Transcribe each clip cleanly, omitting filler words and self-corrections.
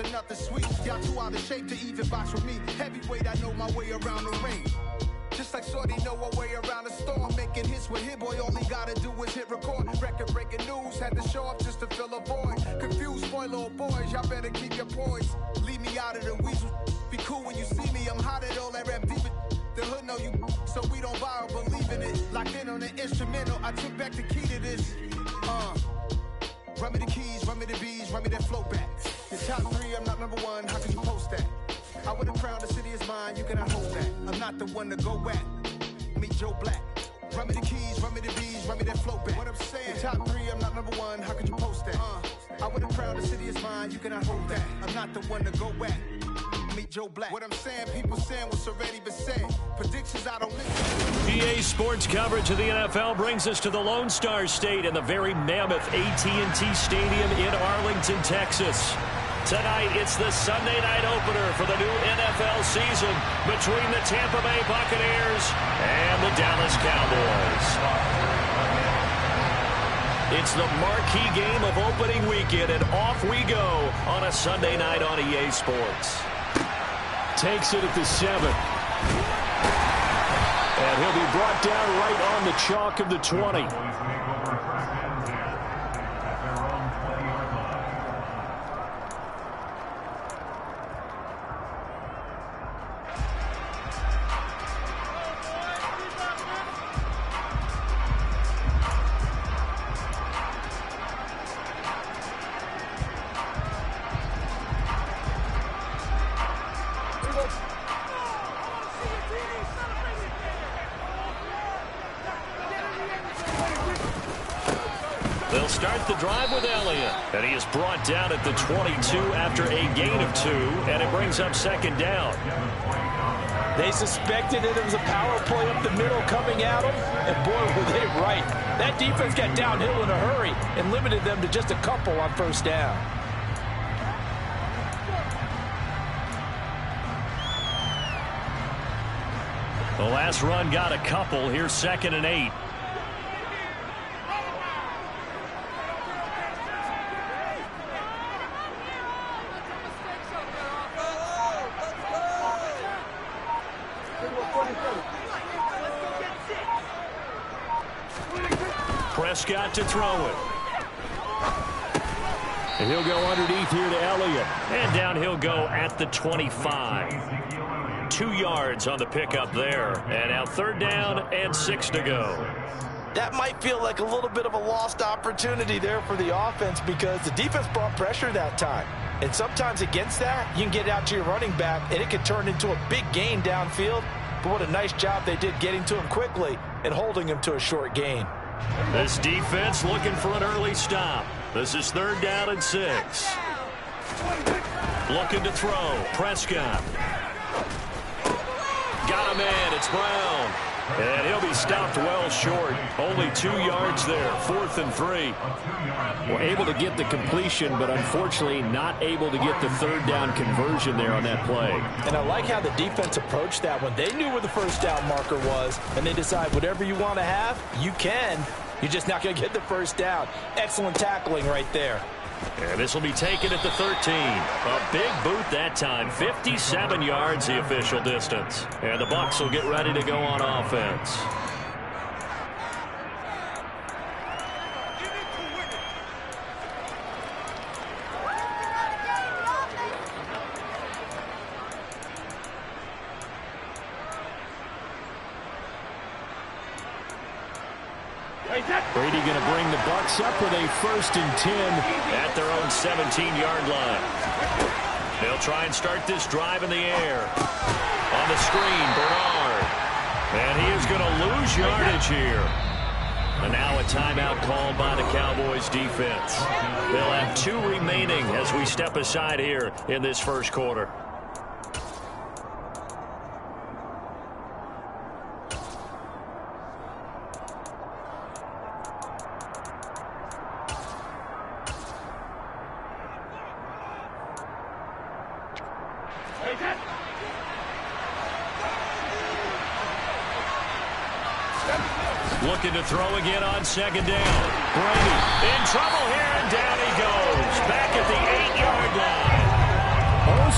and nothing sweet. Y'all too out of shape to even box with me. Heavyweight, I know my way around the ring. Just like Shorty know her way around the storm. Making hits with Hit Boy, all he gotta do is hit record. Record breaking news, had to show up just to fill a void. Confused, spoiled little boys, y'all better keep your poise. Leave me out of the weasel. Be cool when you see me, I'm hot at all that rap deep. The hood know you, so we don't borrow, believe in it. Locked in on the instrumental, I took back the key to this. Run me the keys, run me the bees, run me that flow back. The top 3, I'm not number 1, how could you post that? I would have crowned the city is mine, you cannot hold that. I'm not the one to go back. Meet Joe Black. Run me the keys, run me the bees, run me that flow back. What I'm saying, the top 3, I'm not number 1, how could you post that? I would have crowned the city is mine, you cannot hold that. I'm not the one to go back. Meet Joe Black. What I'm saying, people saying what's already been said. Predictions I don't listen to. EA Sports coverage of the NFL brings us to the Lone Star State in the very mammoth AT&T Stadium in Arlington, Texas. Tonight, it's the Sunday night opener for the new NFL season between the Tampa Bay Buccaneers and the Dallas Cowboys. It's the marquee game of opening weekend, and off we go on a Sunday night on EA Sports. Takes it at the 7. And he'll be brought down right on the chalk of the 20. They'll start the drive with Elliott, and he is brought down at the 22 after a gain of 2, and it brings up second down. They suspected it was a power play up the middle coming at them, and boy, were they right. That defense got downhill in a hurry and limited them to just a couple on first down. The last run got a couple. Here's 2nd and 8. Prescott to throw it. And he'll go underneath here to Elliott. And down he'll go at the 25. 2 yards on the pickup there. And now 3rd down and 6 to go. That might feel like a little bit of a lost opportunity there for the offense because the defense brought pressure that time. And sometimes against that, you can get out to your running back, and it can turn into a big gain downfield. But what a nice job they did getting to him quickly and holding him to a short gain. This defense looking for an early stop. This is 3rd down and 6. Looking to throw. Prescott. Got him in. It's Brown. And he'll be stopped well short. Only 2 yards there. 4th and 3. Well, able to get the completion, but unfortunately not able to get the 3rd down conversion there on that play. And I like how the defense approached that one. They knew where the first down marker was, and they decide whatever you want to have, you can. You're just not going to get the first down. Excellent tackling right there. And this will be taken at the 13. A big boot that time. 57 yards the official distance. And the Bucs will get ready to go on offense. Brady going to bring the Bucs up with a 1st and 10 at their own 17-yard line. They'll try and start this drive in the air. On the screen, Bernard. And he is going to lose yardage here. And now a timeout called by the Cowboys defense. They'll have 2 remaining as we step aside here in this first quarter. Looking to throw again on 2nd down. Brady in trouble here, and down he goes. Back at the 8-yard line.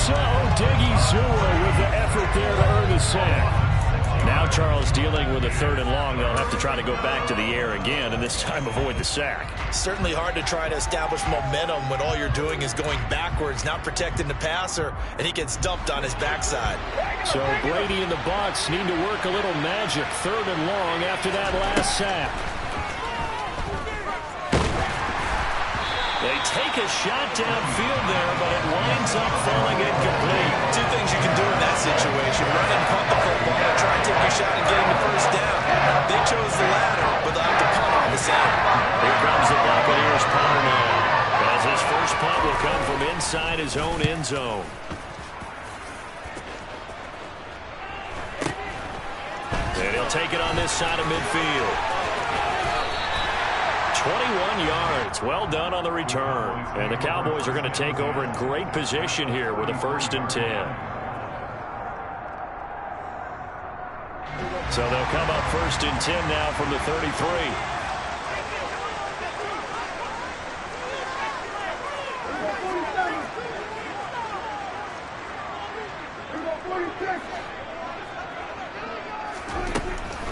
Osa Odighizuwa with the effort there to earn the sack. Now Charles dealing with a 3rd and long. They'll have to try to go back to the air again, and this time avoid the sack. Certainly hard to try to establish momentum when all you're doing is going backwards, not protecting the passer, and he gets dumped on his backside. So Brady and the Bucs need to work a little magic. 3rd and long after that last sack. They take a shot downfield there, but it winds up falling incomplete. Two things you can do in that situation: run and punt the football and try and take a shot and getting the first down. They chose the latter, but they'll have to punt on the same. Here comes the Buccaneers punter now, as his first punt will come from inside his own end zone. And he'll take it on this side of midfield. 21 yards. Well done on the return. And the Cowboys are going to take over in great position here with a 1st and 10. So they'll come up 1st and 10 now from the 33.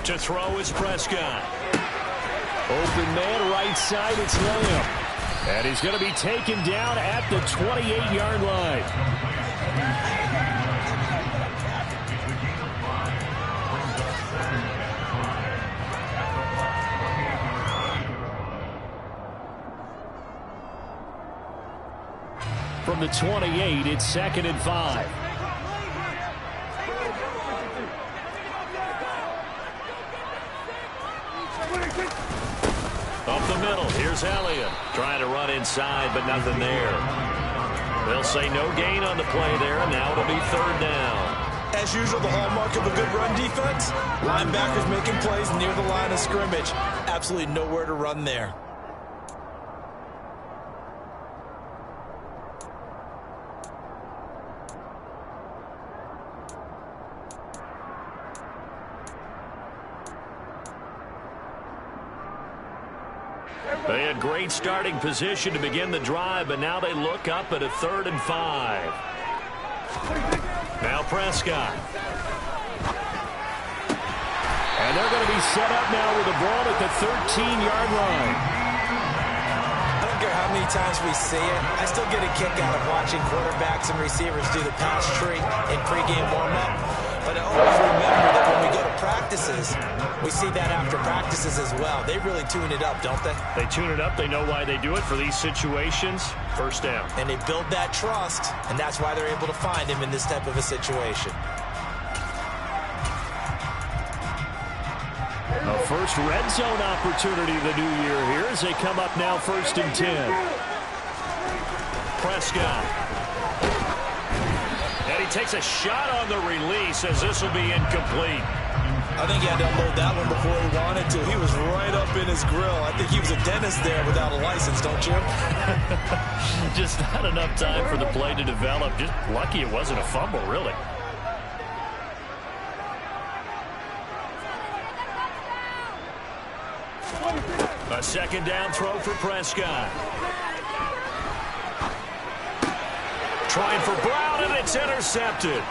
To throw is Prescott. Open man, right side, it's Lamb. And he's going to be taken down at the 28-yard line. From the 28, it's 2nd and 5. Up the middle, here's Elliott. Trying to run inside, but nothing there. They'll say no gain on the play there, and now it'll be 3rd down. As usual, the hallmark of a good run defense: linebackers making plays near the line of scrimmage. Absolutely nowhere to run there. They had great starting position to begin the drive, but now they look up at a 3rd and 5. Now Prescott. And they're going to be set up now with the ball at the 13-yard line. I don't care how many times we see it. I still get a kick out of watching quarterbacks and receivers do the pass tree in pregame warm-up. But I always remember that when we go to practices, we see that after practices as well. They really tune it up, don't they? They tune it up. They know why they do it for these situations. 1st down. And they build that trust, and that's why they're able to find him in this type of a situation. A first red zone opportunity of the new year here as they come up now 1st and 10. Prescott. And he takes a shot on the release as this will be incomplete. I think he had to unload that one before he wanted to. He was right up in his grill. I think he was a dentist there without a license, don't you? Just not enough time for the play to develop. Just lucky it wasn't a fumble, really. A 2nd down throw for Prescott. Trying for Brown, and it's intercepted.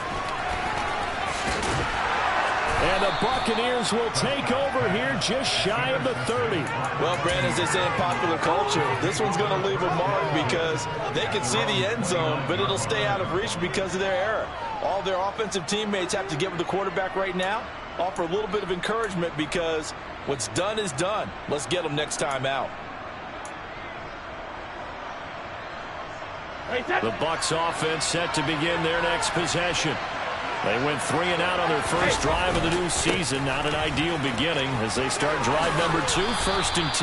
And the Buccaneers will take over here just shy of the 30. Well, Brandon, as they say in popular culture, this one's going to leave a mark because they can see the end zone, but it'll stay out of reach because of their error. All their offensive teammates have to get with the quarterback right now, offer a little bit of encouragement because what's done is done. Let's get them next time out. The Bucs offense set to begin their next possession. They went 3 and out on their first drive of the new season. Not an ideal beginning as they start drive number 2, 1st and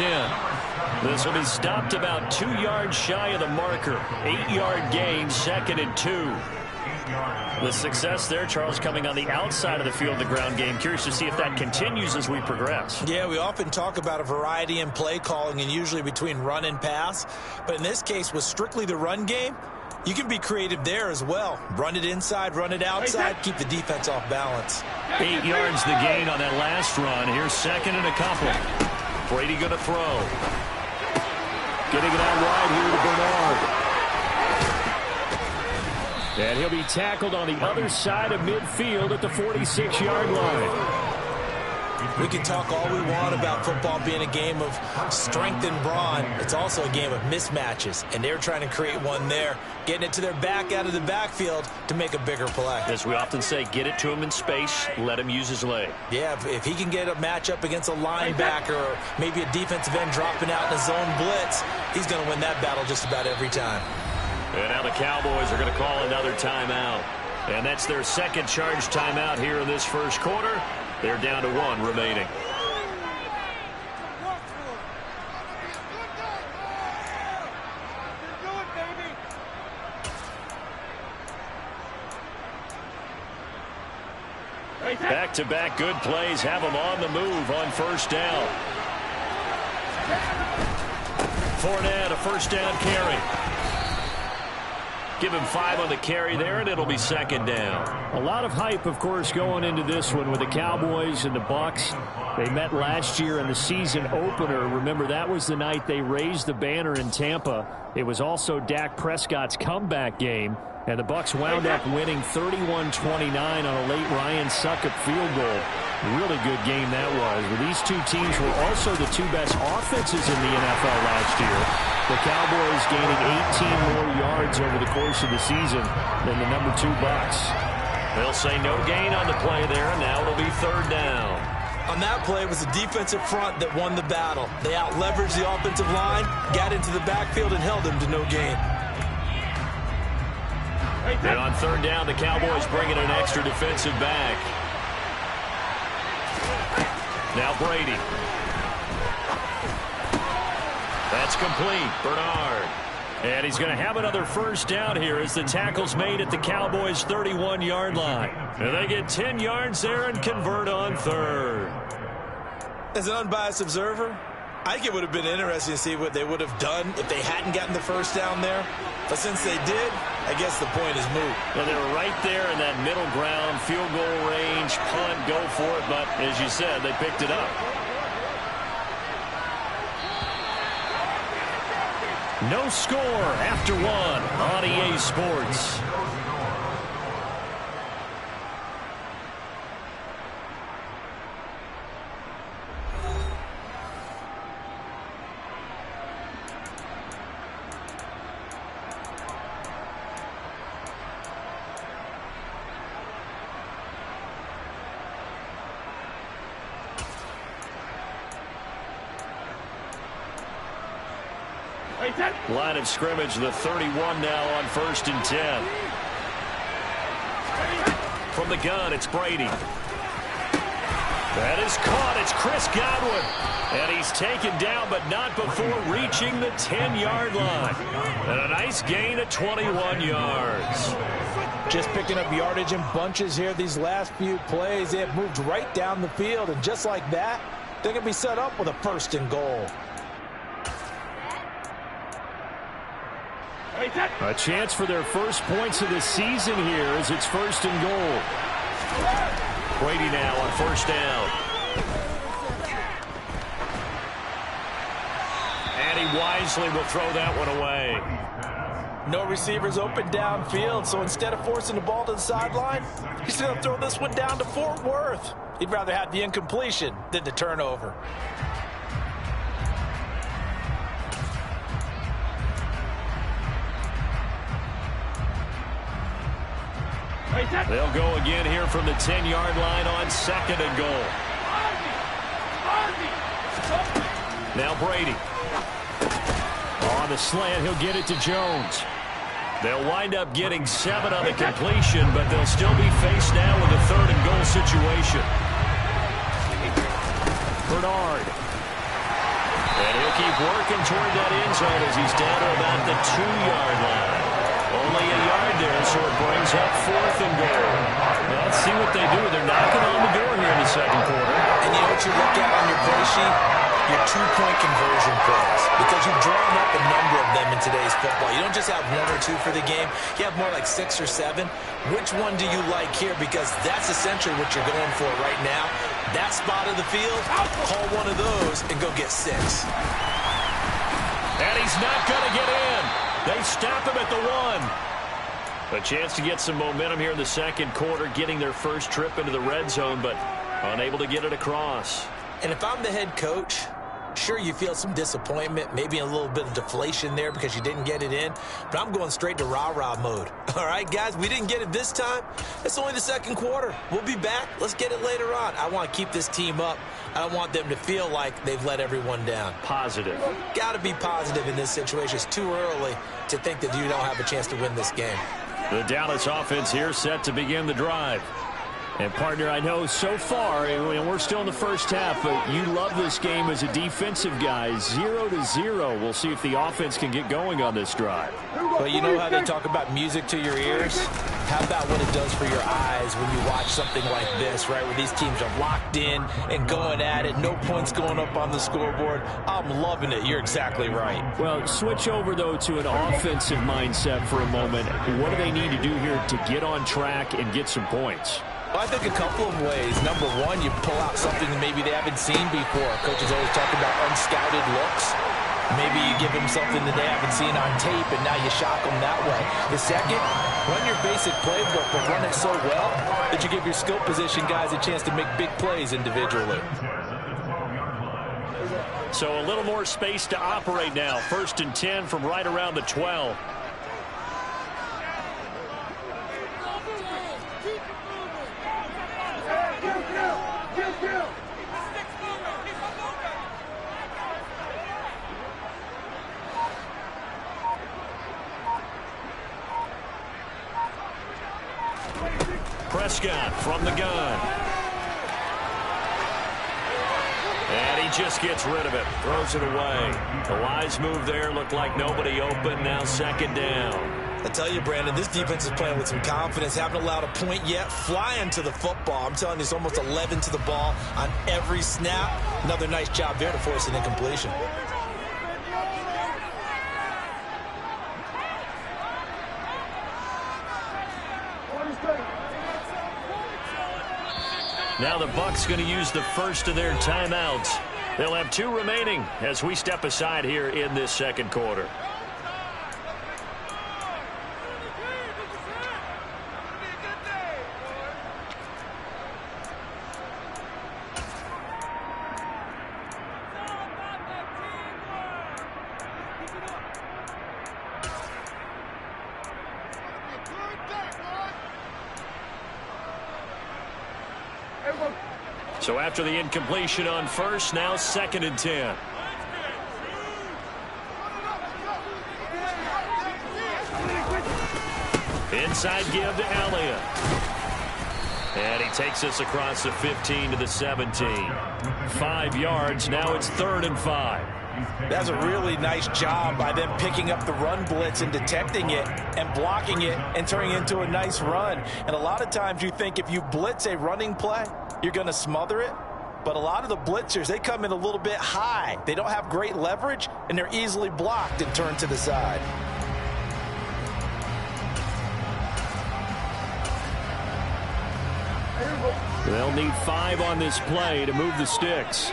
10. This will be stopped about 2 yards shy of the marker. 8-yard gain, 2nd and 2. The success there, Charles, coming on the outside of the field, the ground game. Curious to see if that continues as we progress. Yeah, we often talk about a variety in play calling and usually between run and pass. But in this case, with strictly the run game, you can be creative there as well. Run it inside, run it outside, keep the defense off balance. 8 yards the gain on that last run. Here's 2nd and a couple. Brady going to throw. Getting it out wide here to Bernard. And he'll be tackled on the other side of midfield at the 46-yard line. We can talk all we want about football being a game of strength and brawn. It's also a game of mismatches, and they're trying to create one there, getting it to their back out of the backfield to make a bigger play. As we often say, get it to him in space, let him use his leg. Yeah, if he can get a matchup against a linebacker or maybe a defensive end dropping out in a zone blitz, he's going to win that battle just about every time. And now the Cowboys are going to call another timeout. And that's their second charge timeout here in this first quarter. They're down to 1 remaining. Back-to-back good plays have them on the move on first down. Fournette, a first down carry. Give him 5 on the carry there, and it'll be second down. A lot of hype, of course, going into this one with the Cowboys and the Bucs. They met last year in the season opener. Remember, that was the night they raised the banner in Tampa. It was also Dak Prescott's comeback game, and the Bucs wound up winning 31-29 on a late Ryan Succop field goal. Really good game that was. Well, these two teams were also the 2 best offenses in the NFL last year. The Cowboys gaining 18 more yards over the course of the season than the number 2 Bucs. They'll say no gain on the play there, and now it'll be third down. On that play, it was the defensive front that won the battle. They out-leveraged the offensive line, got into the backfield, and held them to no gain. And on third down, the Cowboys bring in an extra defensive back. Now Brady. That's complete. Bernard. And he's going to have another first down here as the tackle's made at the Cowboys' 31-yard line. And they get 10 yards there and convert on third. As an unbiased observer, I think it would have been interesting to see what they would have done if they hadn't gotten the first down there. But since they did, I guess the point is moot. Well, they were right there in that middle ground, field goal range, punt, go for it. But as you said, they picked it up. No score after 1 on EA Sports. Line of scrimmage, the 31 now on 1st and 10. From the gun, it's Brady. That is caught. It's Chris Godwin. And he's taken down, but not before reaching the 10-yard line. And a nice gain of 21 yards. Just picking up yardage in bunches here these last few plays. They have moved right down the field, and just like that, they're going to be set up with a 1st and goal. A chance for their first points of the season here as it's 1st and goal. Brady now on 1st down. And he wisely will throw that one away. No receivers open downfield, so instead of forcing the ball to the sideline, he's going to throw this one down to Fort Worth. He'd rather have the incompletion than the turnover. They'll go again here from the 10-yard line on 2nd and goal. Now Brady. On the slant, he'll get it to Jones. They'll wind up getting 7 on the completion, but they'll still be faced now with a 3rd and goal situation. Bernard. And he'll keep working toward that end zone as he's down to about the 2-yard line. Only a yard there, so it brings up 4th and goal. Well, let's see what they do. They're knocking on the door here in the second quarter. And you know what you look at on your play sheet? Your 2-point conversion plays. Because you've drawn up a number of them in today's football. You don't just have 1 or 2 for the game. You have more like 6 or 7. Which one do you like here? Because that's essentially what you're going for right now. That spot of the field, call one of those and go get 6. And he's not going to get in. They stop him at the 1. A chance to get some momentum here in the second quarter, getting their first trip into the red zone, but unable to get it across. And if I'm the head coach, sure, you feel some disappointment, maybe a little bit of deflation there because you didn't get it in, but I'm going straight to rah-rah mode. All right, guys, we didn't get it this time. It's only the second quarter. We'll be back. Let's get it later on. I want to keep this team up. I don't want them to feel like they've let everyone down. Positive. Got to be positive in this situation. It's too early to think that you don't have a chance to win this game. The Dallas offense here set to begin the drive. And, partner, I know so far, and we're still in the first half, but you love this game as a defensive guy. 0-0. We'll see if the offense can get going on this drive. Well, you know how they talk about music to your ears? How about what it does for your eyes when you watch something like this, right, where these teams are locked in and going at it, no points going up on the scoreboard? I'm loving it. You're exactly right. Well, switch over, though, to an offensive mindset for a moment. What do they need to do here to get on track and get some points? Well, I think a couple of ways. Number one, you pull out something that maybe they haven't seen before. Coaches always talk about unscouted looks. Maybe you give them something that they haven't seen on tape, and now you shock them that way. The second, run your basic playbook, but run it so well that you give your skill position guys a chance to make big plays individually. So a little more space to operate now. 1st and 10 from right around the 12. Prescott from the gun. And he just gets rid of it. Throws it away. The wise move there. Looked like nobody open. Now 2nd down. I tell you, Brandon, this defense is playing with some confidence. Haven't allowed a point yet. Flying to the football. I'm telling you, it's almost 11 to the ball on every snap. Another nice job there to force an incompletion. Now the Bucs going to use the first of their timeouts. They'll have 2 remaining as we step aside here in this second quarter. So after the incompletion on first, now 2nd and 10. Inside give to Elliott. And he takes us across the 15 to the 17. 5 yards. Now it's 3rd and 5. That's a really nice job by them picking up the run blitz and detecting it and blocking it and turning it into a nice run. And a lot of times you think if you blitz a running play, you're going to smother it. But a lot of the blitzers, they come in a little bit high. They don't have great leverage, and they're easily blocked and turned to the side. They'll need 5 on this play to move the sticks.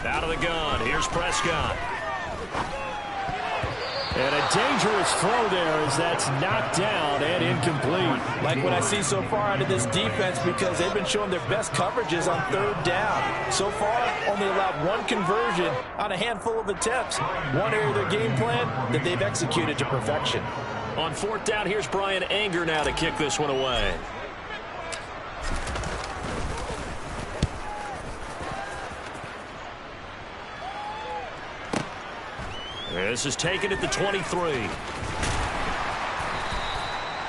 Out of the gun. Here's Prescott. And a dangerous throw there as that's knocked down and incomplete. Like what I see so far out of this defense, because they've been showing their best coverages on 3rd down. So far, only allowed 1 conversion on a handful of attempts. One area of their game plan that they've executed to perfection. On 4th down, here's Brian Anger now to kick this one away. This is taken at the 23.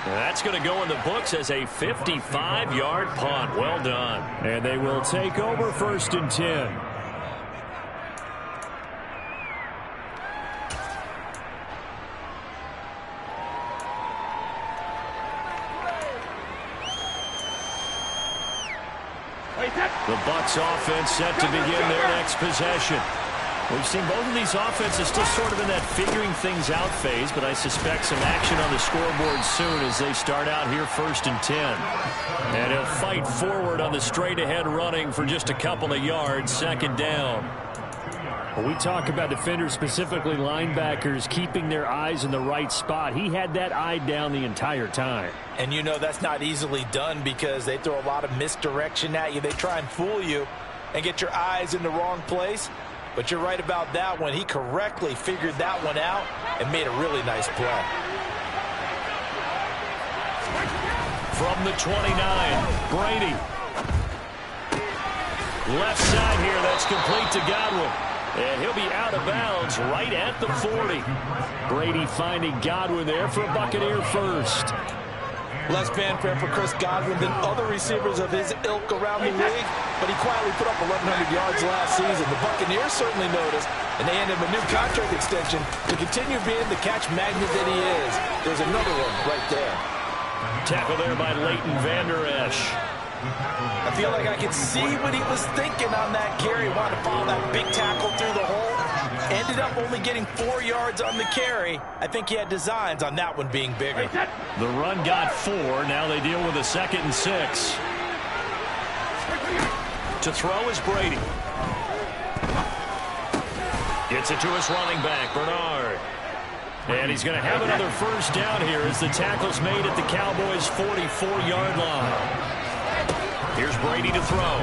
That's going to go in the books as a 55-yard punt. Well done. And they will take over 1st and 10. The Bucs offense set to begin their next possession. We've seen both of these offenses still sort of in that figuring things out phase, but I suspect some action on the scoreboard soon as they start out here 1st and 10. And he'll fight forward on the straight ahead running for just a couple of yards, 2nd down. When we talk about defenders, specifically linebackers, keeping their eyes in the right spot, he had that eye down the entire time. And you know that's not easily done because they throw a lot of misdirection at you. They try and fool you and get your eyes in the wrong place. But you're right about that one. He correctly figured that one out and made a really nice play. From the 29, Brady. Left side here, that's complete to Godwin. And he'll be out of bounds right at the 40. Brady finding Godwin there for a Buccaneer first. Less fanfare for Chris Godwin than other receivers of his ilk around the league, but he quietly put up 1,100 yards last season. The Buccaneers certainly noticed, and they handed him a new contract extension to continue being the catch magnet that he is. There's another one right there. Tackle there by Leighton Vander Esch. I feel like I can see what he was thinking on that carry. Wanted to follow that big tackle through the hole. Ended up only getting 4 yards on the carry. I think he had designs on that one being bigger. The run got 4. Now they deal with a 2nd and 6. To throw is Brady. Gets it to his running back, Bernard. And he's going to have another first down here as the tackle's made at the Cowboys' 44-yard line. Here's Brady to throw.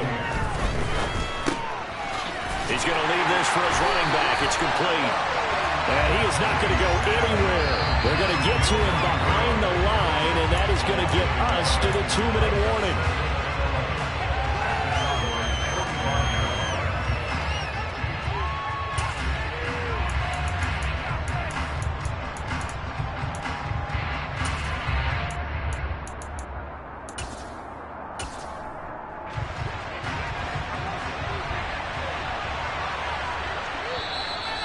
He's going to leave this for his running back. It's complete. And he is not going to go anywhere. They're going to get to him behind the line, and that is going to get us to the 2-minute warning.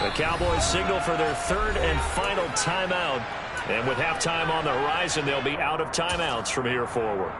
The Cowboys signal for their 3rd and final timeout. And with halftime on the horizon, they'll be out of timeouts from here forward.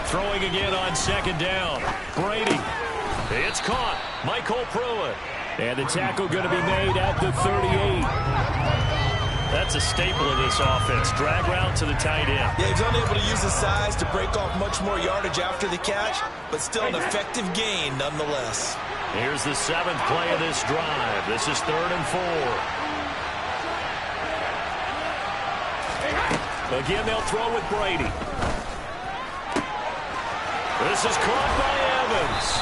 Throwing again on 2nd down. Brady. It's caught. Michael Pruitt. And the tackle going to be made at the 38. That's a staple of this offense. Drag route to the tight end. Yeah, he's unable to use his size to break off much more yardage after the catch, but still an effective gain nonetheless. Here's the 7th play of this drive. This is 3rd and 4. Again, they'll throw with Brady. This is caught by Evans.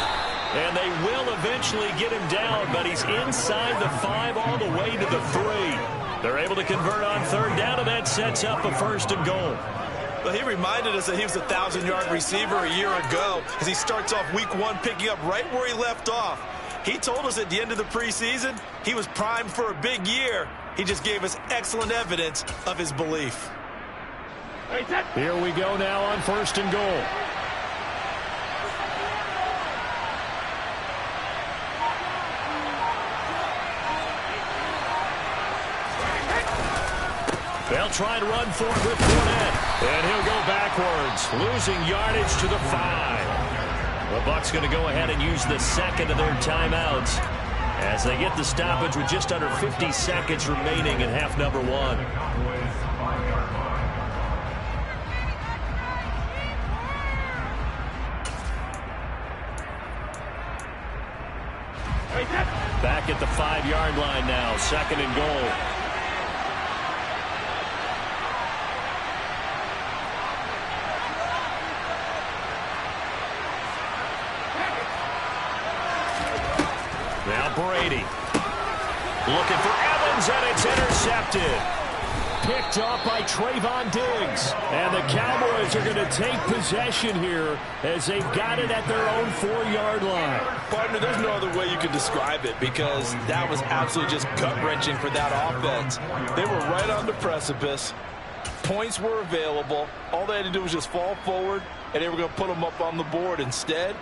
And they will eventually get him down, but he's inside the 5 all the way to the 3. They're able to convert on 3rd down, and that sets up a 1st and goal. Well, he reminded us that he was a 1,000-yard receiver a year ago as he starts off week 1 picking up right where he left off. He told us at the end of the preseason he was primed for a big year. He just gave us excellent evidence of his belief. Here we go now on 1st and goal. They'll try and run for it with Fournette. And he'll go backwards, losing yardage to the 5. The Bucs going to go ahead and use the 2nd of their timeouts as they get the stoppage with just under 50 seconds remaining in half number 1. Back at the 5-yard line now, 2nd and goal. Now Brady looking for Evans, and it's intercepted. Picked off by Trayvon Diggs. And the Cowboys are going to take possession here as they've got it at their own 4-yard line. Partner, there's no other way you could describe it because that was absolutely just gut-wrenching for that offense. They were right on the precipice. Points were available. All they had to do was just fall forward and they were going to put them up on the board. Instead,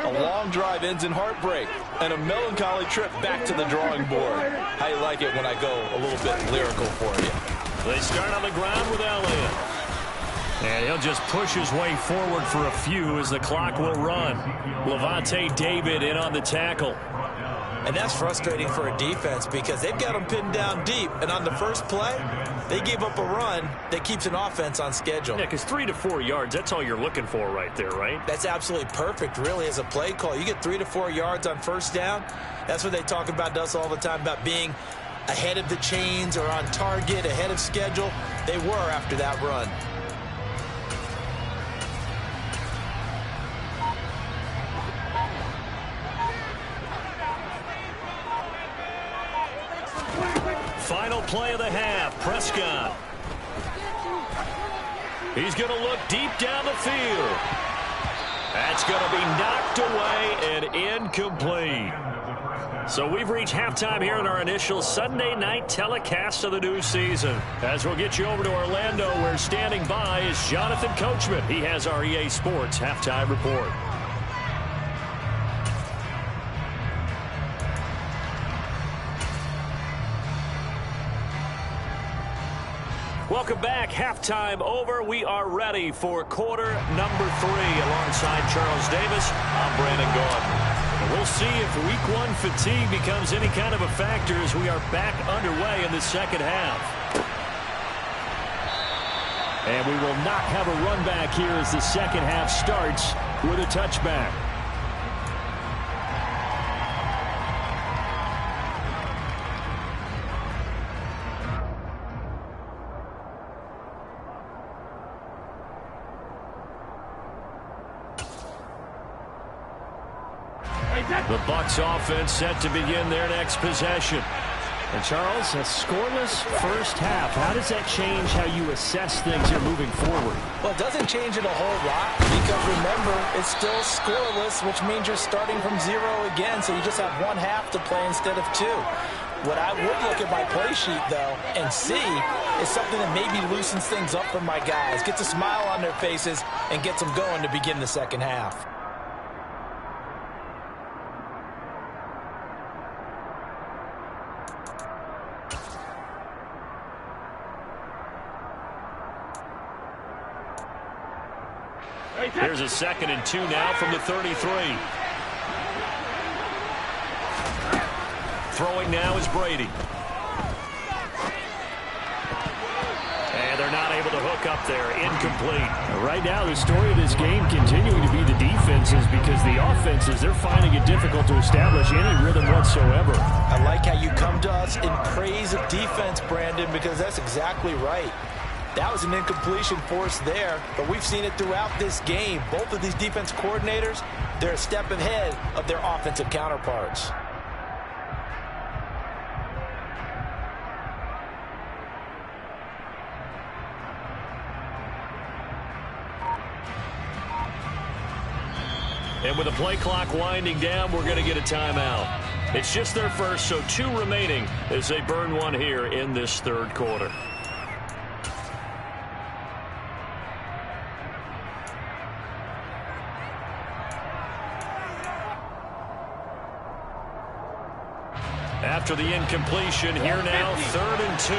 a long drive ends in heartbreak and a melancholy trip back to the drawing board. How you like it when I go a little bit lyrical for you? They start on the ground with Elliott. And he'll just push his way forward for a few as the clock will run. Levante David in on the tackle. And that's frustrating for a defense because they've got them pinned down deep. And on the first play, they gave up a run that keeps an offense on schedule. Yeah, because 3 to 4 yards, that's all you're looking for right there, right? That's absolutely perfect, really, as a play call. You get 3 to 4 yards on first down. That's what they talk about us all the time, about being ahead of the chains or on target, ahead of schedule. They were after that run. Final play of the half, Prescott. He's going to look deep down the field. That's going to be knocked away and incomplete. So we've reached halftime here in our initial Sunday night telecast of the new season. As we'll get you over to Orlando, where standing by is Jonathan Coachman. He has our EA Sports halftime report. Welcome back. Halftime over. We are ready for quarter number 3. Alongside Charles Davis, I'm Brandon Gordon. And we'll see if week 1 fatigue becomes any kind of a factor as we are back underway in the second half. And we will not have a run back here as the second half starts with a touchback. The Bucs offense set to begin their next possession. And Charles, a scoreless first half. How does that change how you assess things here moving forward? Well, it doesn't change it a whole lot because, remember, it's still scoreless, which means you're starting from 0 again, so you just have 1 half to play instead of 2. What I would look at my play sheet, though, and see is something that maybe loosens things up for my guys, gets a smile on their faces, and gets them going to begin the second half. Here's a 2nd and 2 now from the 33. Throwing now is Brady. And they're not able to hook up there. Incomplete. Right now, the story of this game continuing to be the defenses, because the offenses, they're finding it difficult to establish any rhythm whatsoever. I like how you come to us in praise of defense, Brandon, because that's exactly right. That was an incompletion force there, but we've seen it throughout this game. Both of these defense coordinators, they're a step ahead of their offensive counterparts. And with the play clock winding down, we're going to get a timeout. It's just their first, so 2 remaining as they burn one here in this third quarter. After the incompletion, here now, 3rd and 2.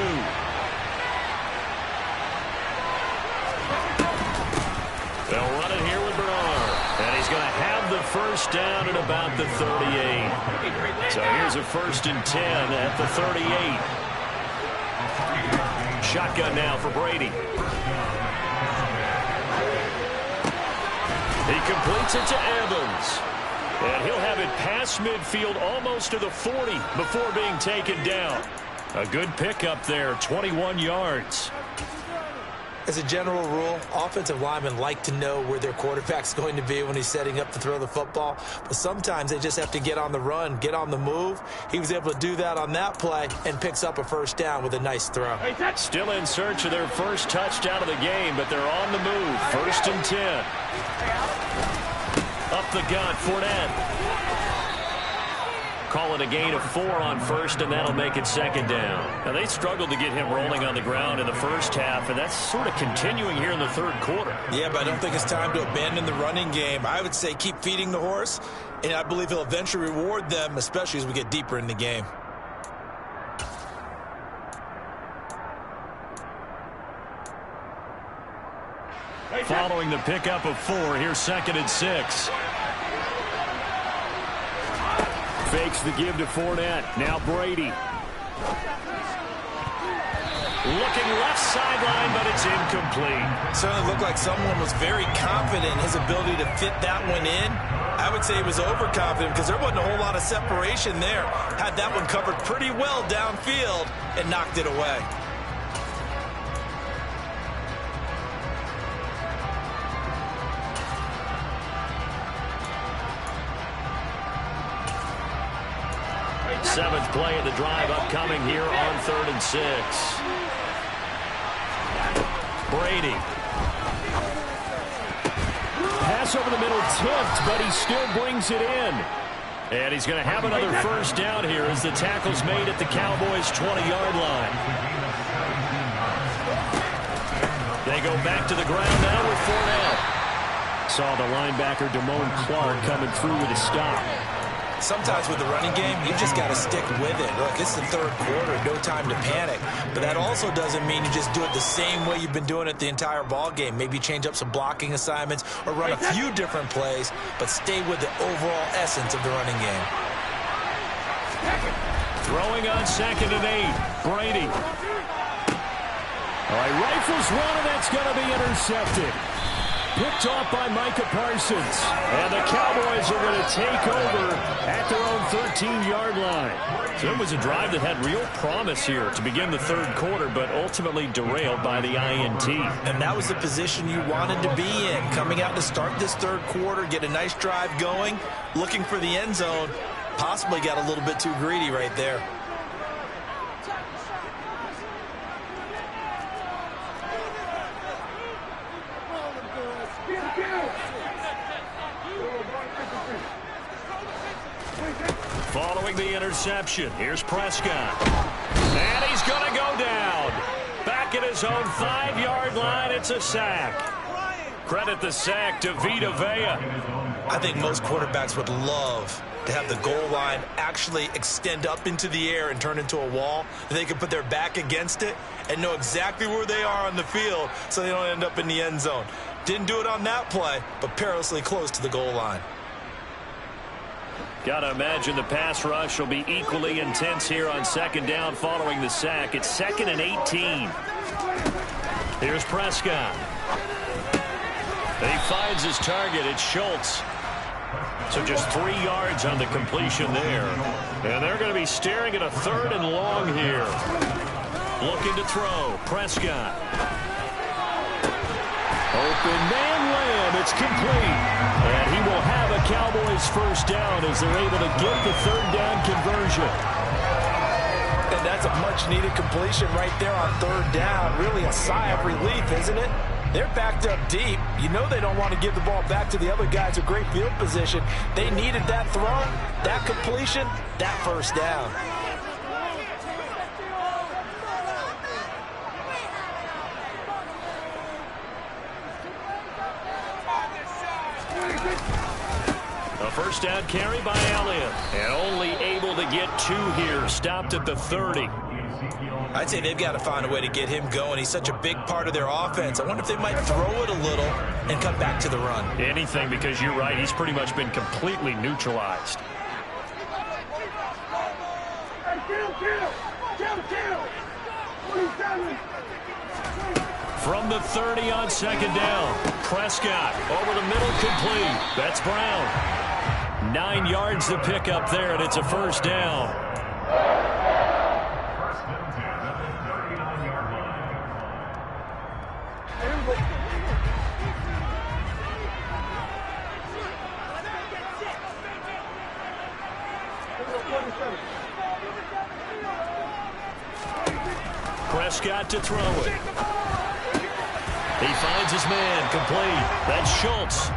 They'll run it here with Bernard. And he's going to have the first down at about the 38. So here's a 1st and 10 at the 38. Shotgun now for Brady. He completes it to Evans. And he'll have it past midfield almost to the 40 before being taken down. A good pickup there, 21 yards. As a general rule, offensive linemen like to know where their quarterback's going to be when he's setting up to throw the football. But sometimes they just have to get on the run, get on the move. He was able to do that on that play and picks up a first down with a nice throw. Still in search of their first touchdown of the game, but they're on the move. 1st and 10. Up the gut, Fournette. call it a gain of 4 on first, and that'll make it second down. Now, they struggled to get him rolling on the ground in the first half, and that's sort of continuing here in the third quarter. Yeah, but I don't think it's time to abandon the running game. I would say keep feeding the horse, and I believe he'll eventually reward them, especially as we get deeper in the game. Following the pickup of 4, here's 2nd and 6. Fakes the give to Fournette. Now Brady. Looking left sideline, but it's incomplete. Certainly looked like someone was very confident in his ability to fit that one in. I would say he was overconfident because there wasn't a whole lot of separation there. Had that one covered pretty well downfield and knocked it away. Seventh play of the drive upcoming here on 3rd and 6. Brady. Pass over the middle tipped, but he still brings it in. And he's going to have another first down here as the tackle's made at the Cowboys' 20-yard line. They go back to the ground now with Fournette. Saw the linebacker Damone Clark coming through with a stop. Sometimes with the running game, you've just got to stick with it. Look, it's the third quarter, no time to panic. But that also doesn't mean you just do it the same way you've been doing it the entire ball game. Maybe change up some blocking assignments or run a few different plays, but stay with the overall essence of the running game. Throwing on 2nd and 8. Brady. All right, rifles one, and that's going to be intercepted. Picked off by Micah Parsons. And the Cowboys are going to take over at their own 13-yard line. So it was a drive that had real promise here to begin the third quarter, but ultimately derailed by the INT. And that was the position you wanted to be in. Coming out to start this third quarter, get a nice drive going, looking for the end zone. Possibly got a little bit too greedy right there. Following the interception, here's Prescott. And he's going to go down. Back at his own 5-yard line, it's a sack. Credit the sack to Vita Vea. I think most quarterbacks would love to have the goal line actually extend up into the air and turn into a wall. They can put their back against it and know exactly where they are on the field so they don't end up in the end zone. Didn't do it on that play, but perilously close to the goal line. Got to imagine the pass rush will be equally intense here on 2nd down following the sack. It's 2nd and 18. Here's Prescott. He finds his target. It's Schultz. So just 3 yards on the completion there. And they're going to be staring at a 3rd and long here. Looking to throw. Prescott. Open man Lamb. It's complete. And he will have a Cowboys first down as they're able to get the 3rd down conversion. And that's a much-needed completion right there on 3rd down. Really a sigh of relief, isn't it? They're backed up deep. You know they don't want to give the ball back to the other guys with great field position. They needed that throw, that completion, that first down. A first down carry by Elliott. And only able to get 2 here. Stopped at the 30. I'd say they've got to find a way to get him going. He's such a big part of their offense. I wonder if they might throw it a little and come back to the run. Anything, because you're right. He's pretty much been completely neutralized. From the 30 on 2nd down. Prescott over the middle, complete. That's Brown. 9 yards to pick up there, and it's a first down. Prescott to throw it. He finds his man, complete. That's Schultz.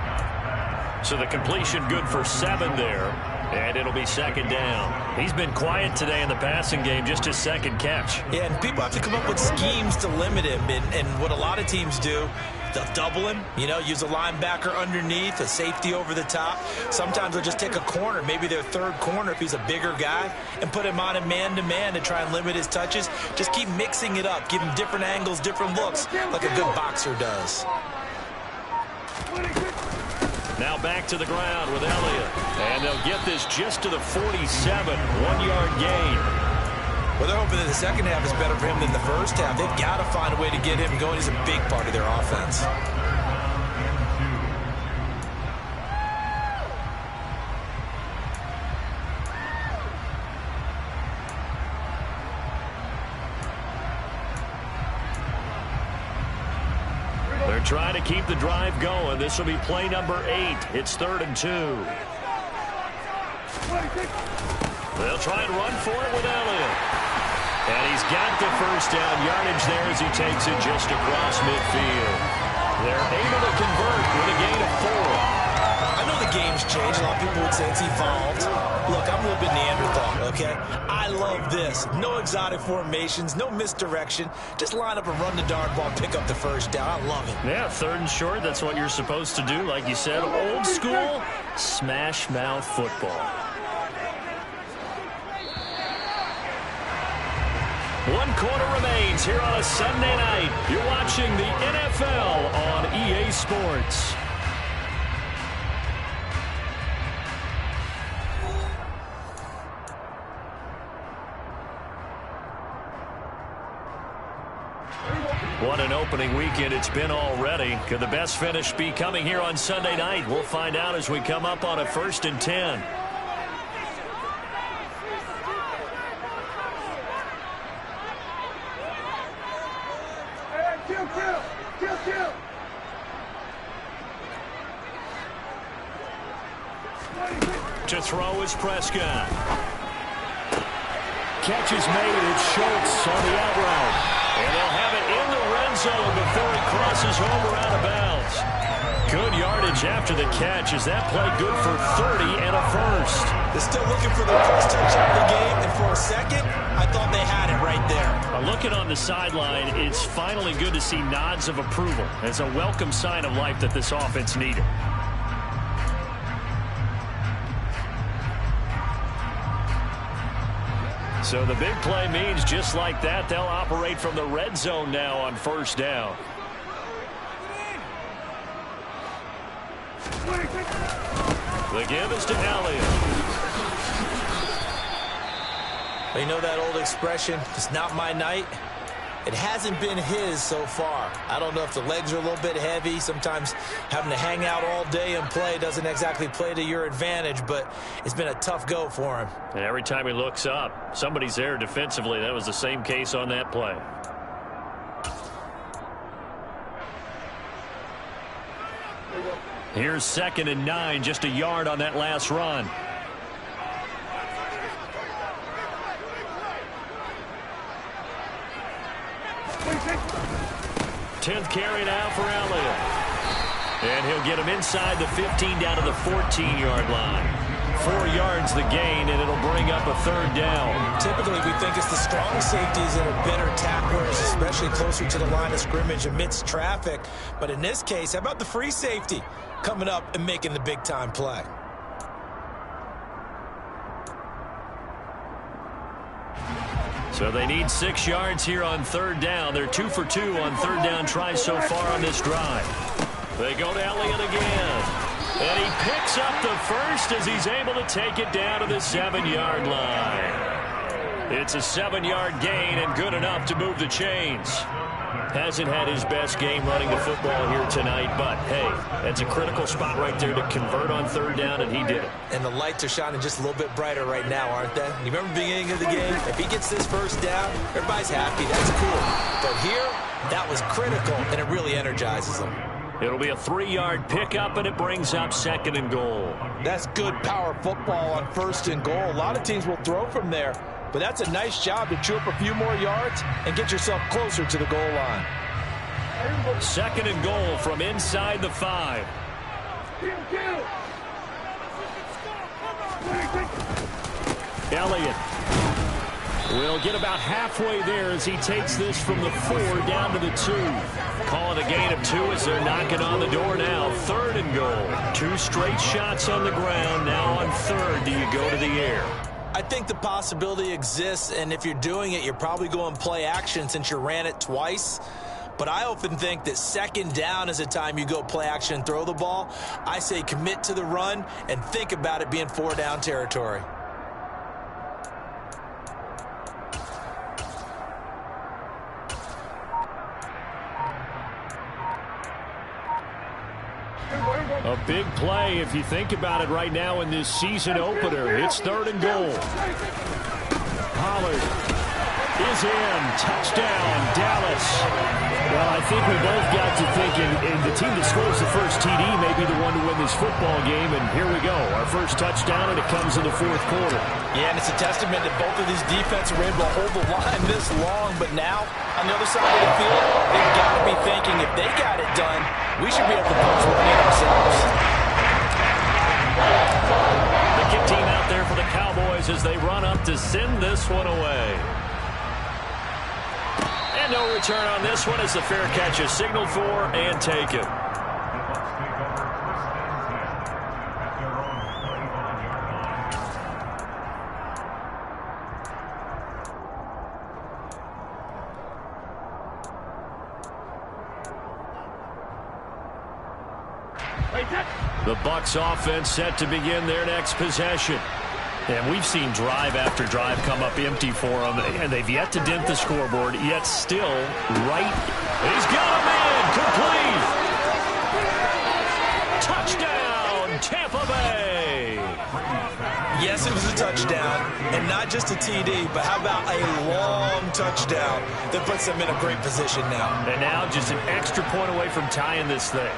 So the completion good for 7 there. And it'll be second down. He's been quiet today in the passing game, just his second catch. Yeah, and people have to come up with schemes to limit him. And what a lot of teams do, they'll double him, use a linebacker underneath, a safety over the top. Sometimes they'll just take a corner, maybe their third corner if he's a bigger guy, and put him on a man-to-man to try and limit his touches. Just keep mixing it up, give him different angles, different looks, like a good boxer does. Now back to the ground with Elliott. And they'll get this just to the 47, 1-yard gain. Well, they're hoping that the second half is better for him than the first half. They've got to find a way to get him going. He's a big part of their offense. They're trying to keep the drive going. This will be play number 8. It's 3rd and 2. They'll try and run for it with Elliott. And he's got the first down yardage there as he takes it just across midfield. They're able to convert with a gain of 4. I know the game's changed. A lot of people would say it's evolved. Look, I'm a little bit Neanderthal, okay? I love this. No exotic formations, no misdirection. Just line up and run the darn ball, pick up the first down. I love it. Yeah, 3rd and short, that's what you're supposed to do. Like you said, old school, smash mouth football. 1 quarter remains here on a Sunday night. You're watching the NFL on EA Sports. What an opening weekend it's been already. Could the best finish be coming here on Sunday night? We'll find out as we come up on a 1st and 10. To throw is Prescott. Catch is made. It's Schultz on the out route. And they'll have it in the red zone before he crosses over out of bounds. Good yardage after the catch. Is that play good for 30 and a first? They're still looking for their first touchdown of the game, and for a second, I thought they had it right there. Looking on the sideline, it's finally good to see nods of approval. It's a welcome sign of life that this offense needed. So the big play means just like that, they'll operate from the red zone now on 1st down. The give is to Elliott. You know that old expression, it's not my night? It hasn't been his so far. I don't know if the legs are a little bit heavy. Sometimes having to hang out all day and play doesn't exactly play to your advantage, but it's been a tough go for him. And every time he looks up, somebody's there defensively. That was the same case on that play. Here's 2nd and 9, just a yard on that last run. Tenth carry now for Elliott. And he'll get him inside the 15 down to the 14-yard line. 4 yards the gain, and it'll bring up a 3rd down. Typically, we think it's the strong safeties that are better tacklers, especially closer to the line of scrimmage amidst traffic. But in this case, how about the free safety coming up and making the big-time play? So they need 6 yards here on 3rd down. They're 2 for 2 on 3rd down tries so far on this drive. They go to Elliott again. And he picks up the first as he's able to take it down to the 7-yard line. It's a 7-yard gain and good enough to move the chains. Hasn't had his best game running the football here tonight, but hey, that's a critical spot right there to convert on 3rd down, and he did it. And the lights are shining just a little bit brighter right now, aren't they? You remember the beginning of the game? If he gets this first down, everybody's happy. That's cool. But here, that was critical, and it really energizes them. It'll be a 3-yard pickup, and it brings up 2nd and goal. That's good power football on 1st and goal. A lot of teams will throw from there. But that's a nice job to chew up a few more yards and get yourself closer to the goal line. 2nd and goal from inside the 5. Elliott will get about halfway there as he takes this from the 4 down to the 2. Calling a gain of 2 as they're knocking on the door now. 3rd and goal. 2 straight shots on the ground. Now on 3rd, do you go to the air? I think the possibility exists, and if you're doing it, you're probably going play action since you ran it twice. But I often think that 2nd down is a time you go play action and throw the ball. I say commit to the run and think about it being 4 down territory. A big play if you think about it right now in this season opener. It's 3rd and goal. Pollard is in. Touchdown, Dallas. Well, I think we both got to thinking the team that scores the first TD may be the one to win this football game, and here we go. Our first touchdown, and it comes in the 4th quarter. Yeah, and it's a testament that both of these defenses were able to hold the line this long, but now, on the other side of the field, they've got to be thinking if they got it done, we should be able to punch one in ourselves. The kick team out there for the Cowboys as they run up to send this one away. And no return on this one as the fair catch is signaled for and taken. The Bucs offense set to begin their next possession. And we've seen drive after drive come up empty for them, and they've yet to dent the scoreboard, yet still right. He's got a man complete. Touchdown, Tampa Bay. Yes, it was a touchdown, and not just a TD, but how about a long touchdown that puts them in a great position now. And now just an extra point away from tying this thing.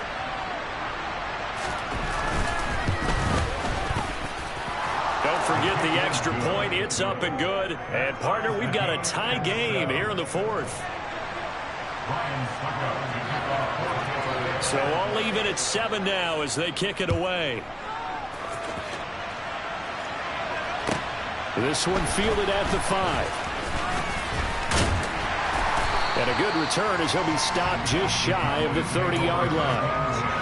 Forget the extra point. It's up and good. And, partner, we've got a tie game here in the 4th. So all even at 7 now as they kick it away. This one fielded at the 5. And a good return as he'll be stopped just shy of the 30-yard line.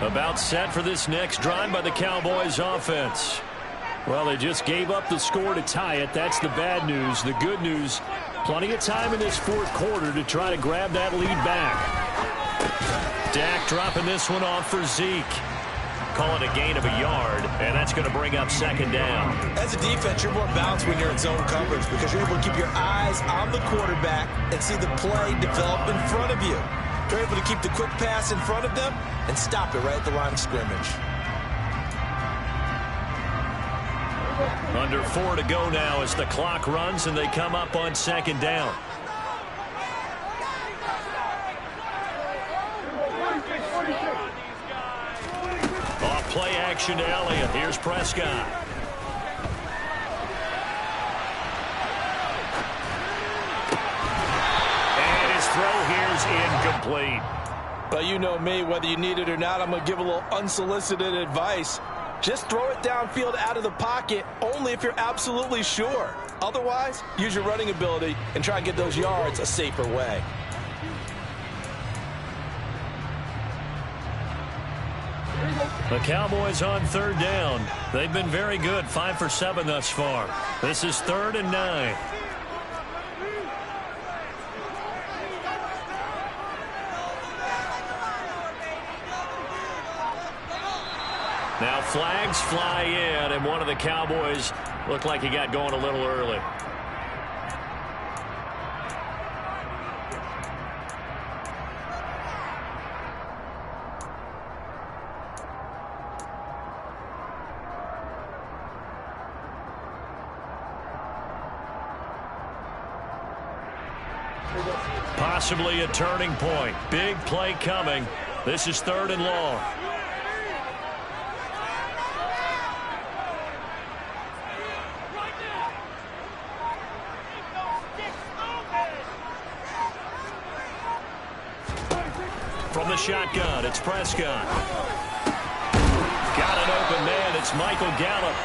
About set for this next drive by the Cowboys offense. Well, they just gave up the score to tie it. That's the bad news. The good news, plenty of time in this 4th quarter to try to grab that lead back. Dak dropping this one off for Zeke. Calling a gain of a yard, and that's going to bring up 2nd down. As a defense, you're more balanced when you're in zone coverage because you're able to keep your eyes on the quarterback and see the play develop in front of you. You're able to keep the quick pass in front of them and stop it right at the line of scrimmage. Under 4 to go now as the clock runs and they come up on 2nd down. Off play action to Elliott. Here's Prescott. Throw here's incomplete. But you know me, whether you need it or not, I'm going to give a little unsolicited advice. Just throw it downfield out of the pocket only if you're absolutely sure. Otherwise, use your running ability and try and get those yards a safer way. The Cowboys on 3rd down. They've been very good, 5 for 7 thus far. This is 3rd and 9. Now flags fly in, and one of the Cowboys looked like he got going a little early. Possibly a turning point. Big play coming. This is 3rd and long. From the shotgun, it's Prescott. Got an open man. It's Michael Gallup.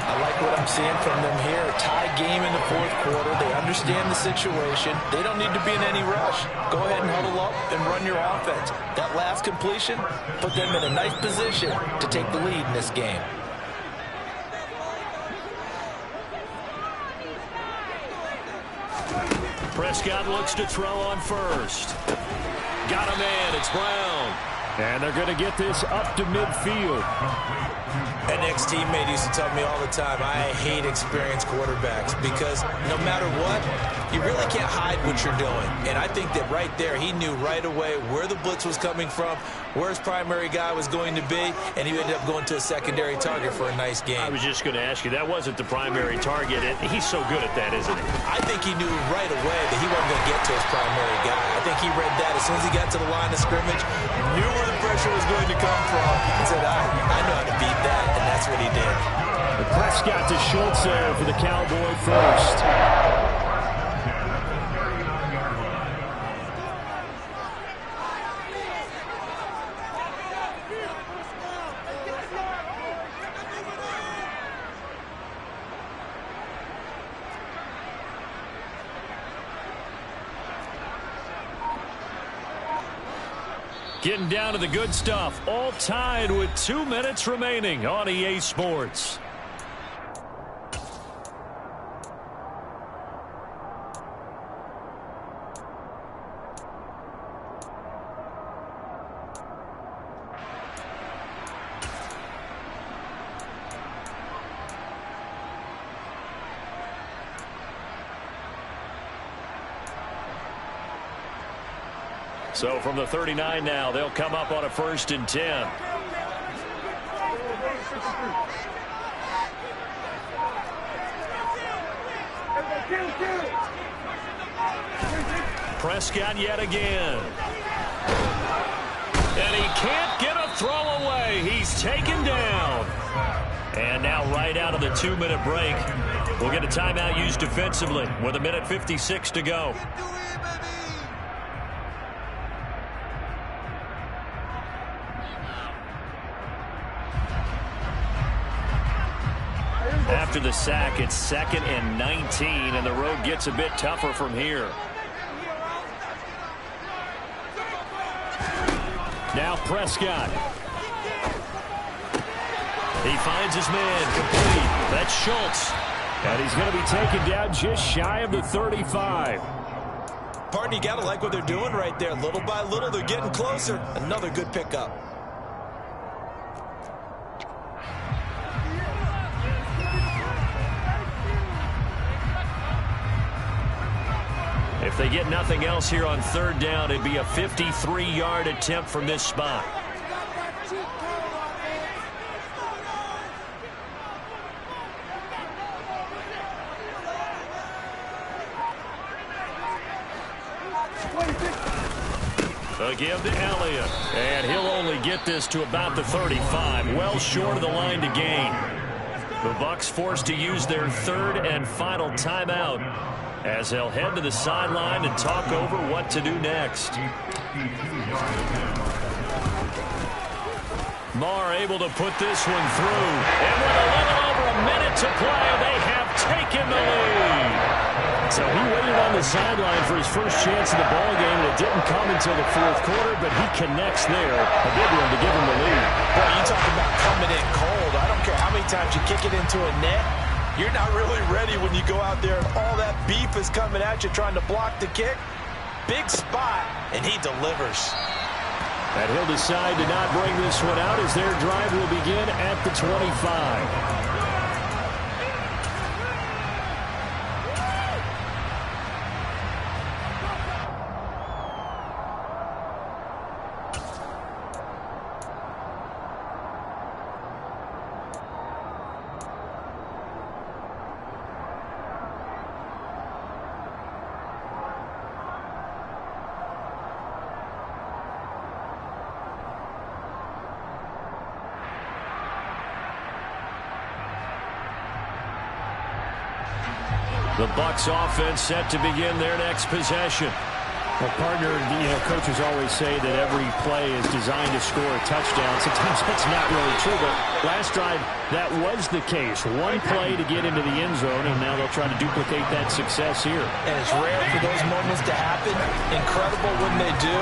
I like what I'm seeing from them here. A tie game in the 4th quarter. They understand the situation. They don't need to be in any rush. Go ahead and huddle up and run your offense. That last completion put them in a nice position to take the lead in this game. Prescott looks to throw on first. Got a man. It's Brown. And they're going to get this up to midfield. An ex-teammate used to tell me all the time, I hate experienced quarterbacks because no matter what, you really can't hide what you're doing. And I think that right there, he knew right away where the blitz was coming from, where his primary guy was going to be, and he ended up going to a secondary target for a nice game. I was just going to ask you, that wasn't the primary target. He's so good at that, isn't he? I think he knew right away that he wasn't going to get to his primary guy. I think he read that as soon as he got to the line of scrimmage, knew where the pressure was going to come from, and said, I know how to beat that. And that's what he did. The Prescott to Schultz there for the Cowboy first. Getting down to the good stuff. All tied with 2 minutes remaining on EA Sports. So from the 39 now, they'll come up on a 1st and 10. Prescott yet again. And he can't get a throw away. He's taken down. And now right out of the 2-minute break, we'll get a timeout used defensively with 1:56 to go. After the sack, it's 2nd and 19, and the road gets a bit tougher from here. Now Prescott. He finds his man complete. That's Schultz. And he's going to be taken down just shy of the 35. Pardon, you got to like what they're doing right there. Little by little, they're getting closer. Another good pickup. If they get nothing else here on 3rd down, it'd be a 53-yard attempt from this spot. They'll give to Elliott, and he'll only get this to about the 35, well short of the line to gain. The Bucs forced to use their 3rd and final timeout as they'll head to the sideline and talk over what to do next. Marr able to put this one through. And with a little over a minute to play, they have taken the lead. So he waited on the sideline for his first chance in the ball game, and it didn't come until the 4th quarter, but he connects there. A big one to give him the lead. Boy, you talk about coming in cold. I don't care how many times you kick it into a net. You're not really ready when you go out there and all that beef is coming at you trying to block the kick. Big spot, and he delivers. And he'll decide to not bring this one out as their drive will begin at the 25. The Bucs offense set to begin their next possession. Well, partner, coaches always say that every play is designed to score a touchdown. Sometimes that's not really true, but last drive, that was the case. One play to get into the end zone, and now they'll try to duplicate that success here. And it's rare for those moments to happen. Incredible when they do.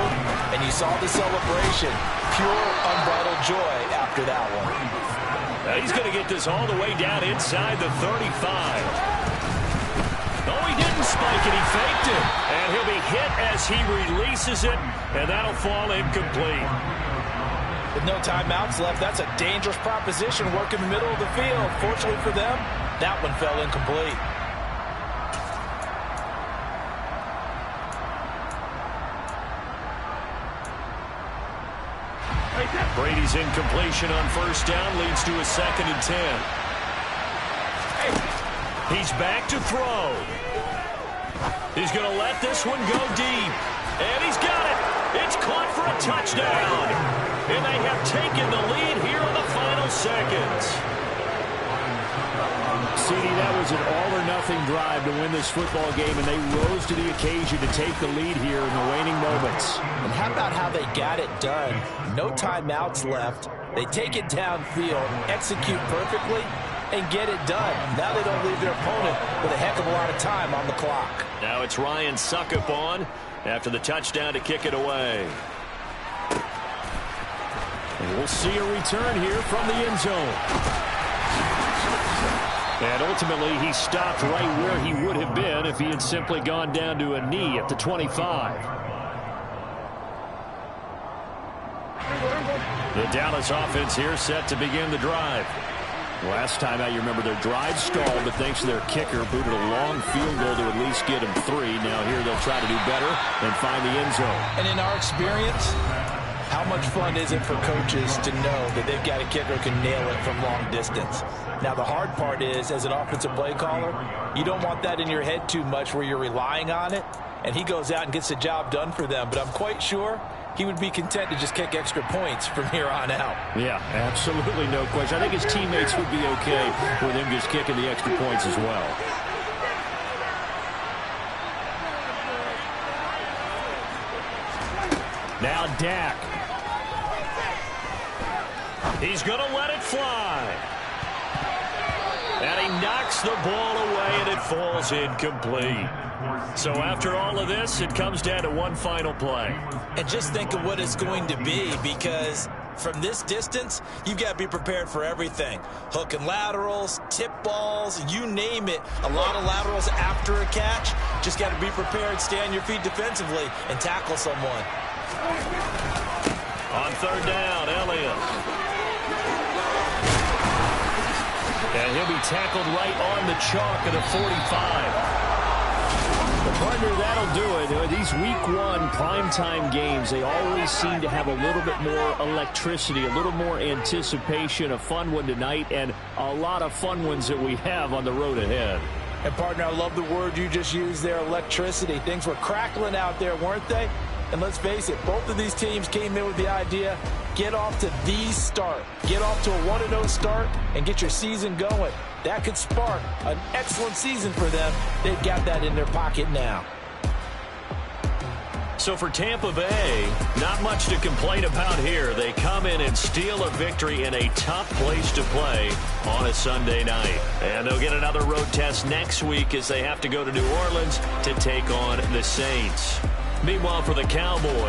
And you saw the celebration. Pure, unbridled joy after that one. Now he's going to get this all the way down inside the 35. Oh, he didn't spike it. He faked it. And he'll be hit as he releases it, and that'll fall incomplete. With no timeouts left, that's a dangerous proposition. Work in the middle of the field. Fortunately for them, that one fell incomplete. Brady's incompletion on first down leads to a 2nd and 10. He's back to throw. He's going to let this one go deep. And he's got it. It's caught for a touchdown. And they have taken the lead here in the final seconds. CD, that was an all-or-nothing drive to win this football game, and they rose to the occasion to take the lead here in the waning moments. And how about how they got it done? No timeouts left. They take it downfield, execute perfectly, and get it done. Now they don't leave their opponent with a heck of a lot of time on the clock. Now it's Ryan Suckup on after the touchdown to kick it away. And we'll see a return here from the end zone. And ultimately, he stopped right where he would have been if he had simply gone down to a knee at the 25. The Dallas offense here set to begin the drive. Last time out, you remember their drive stalled, but thanks to their kicker, booted a long field goal to at least get him 3. Now here they'll try to do better and find the end zone. And in our experience, how much fun is it for coaches to know that they've got a kicker who can nail it from long distance? Now, the hard part is, as an offensive play caller, you don't want that in your head too much where you're relying on it, and he goes out and gets the job done for them. But I'm quite sure he would be content to just kick extra points from here on out. Yeah, absolutely no question. I think his teammates would be okay with him just kicking the extra points as well. Now Dak. He's going to let it fly. And he knocks the ball away, and it falls incomplete. So after all of this, it comes down to one final play. And just think of what it's going to be, because from this distance, you've got to be prepared for everything. Hook and laterals, tip balls, you name it. A lot of laterals after a catch. Just got to be prepared, stay on your feet defensively, and tackle someone. On third down, Elliott. And he'll be tackled right on the chalk at the 45. Partner, that'll do it. These week 1 primetime games, they always seem to have a little bit more electricity, a little more anticipation. A fun one tonight, and a lot of fun ones that we have on the road ahead. And partner, I love the word you just used there, electricity. Things were crackling out there, weren't they? And let's face it, both of these teams came in with the idea, get off to the start. Get off to a 1-0 start and get your season going. That could spark an excellent season for them. They've got that in their pocket now. So for Tampa Bay, not much to complain about here. They come in and steal a victory in a tough place to play on a Sunday night. And they'll get another road test next week as they have to go to New Orleans to take on the Saints. Meanwhile, for the Cowboys,